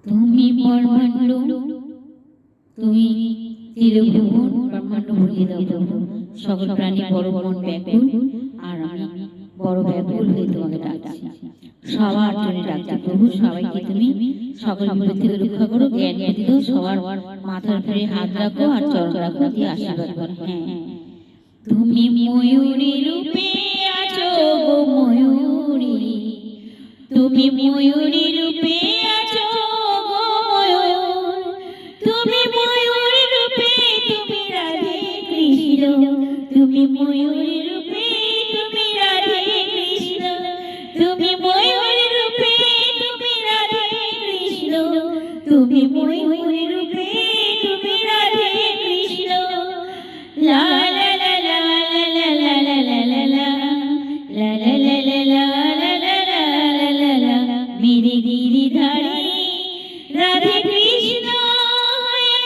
তুমি ব্রহ্মাণ্ড, তুমি ত্রিভুবন ব্রহ্মাণ্ড ভরিয়ে দাও। সকল প্রাণী বড় মন ব্যাকুল, আর আমি বড় ব্যাকুল হয়ে তোমাকে ডাকছি, সবার জন্য ডাকছি প্রভু। সবাইকে তুমি সকল বিপদ থেকে রক্ষা করো, জ্ঞান বুদ্ধি দাও, সবার মাথার উপরে হাত রাখো আর চরণ রাখো, দিয়ে আশীর্বাদ করো। হ্যাঁ, তুমি ময়ূরী রূপে আছো গো ময়ূরী, তুমি ময়ূরী রূপে আছো গো ময়ূর, তুমি ময়ূরী রূপে, তুমি রাধে কৃষ্ণ, তুমি ময়ূরী রূপে, তুমি রাধে কৃষ্ণ, তুমি ময়ূরী রূপে, তুমি রাধে কৃষ্ণ, তুমি ময়ূরী রূপে, তুমি রাধে কৃষ্ণ। লা লা লা লা লা লা লা লা লা লা লা লা লা লা লা লা লা, মেরে গিরিধারী রাধে কৃষ্ণ হয়ে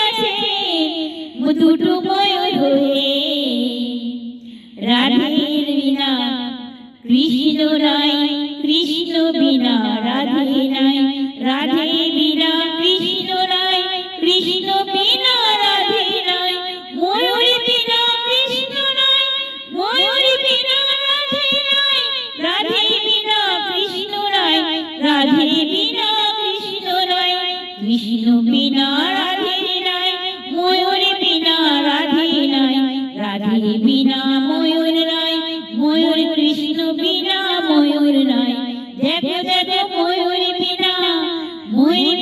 আছে দুটো ময়ূর হয়ে। রাধের বিনা কৃষ্ণ নাই, কৃষ্ণ বিনা রাধে নাই, রাধে বিনা কৃষ্ণ নাই, কৃষ্ণ বিনা রাধে নাই, ময়ূর বিনা কৃষ্ণ নাই, ময়ূর বিনা রাধে নাই, রাধে বিনা কৃষ্ণ নাই, রাধে বিনা কৃষ্ণ নাই, কৃষ্ণ বিনা রাধে নাই, ময়ূর বিনা রাধে নাই, রাধে বিনা ময়ূর নাই, ময়ূর কৃষ্ণ বিনা ময়ূর নাই। দেখো দেখো ময়ূর বিনা, ময়ূর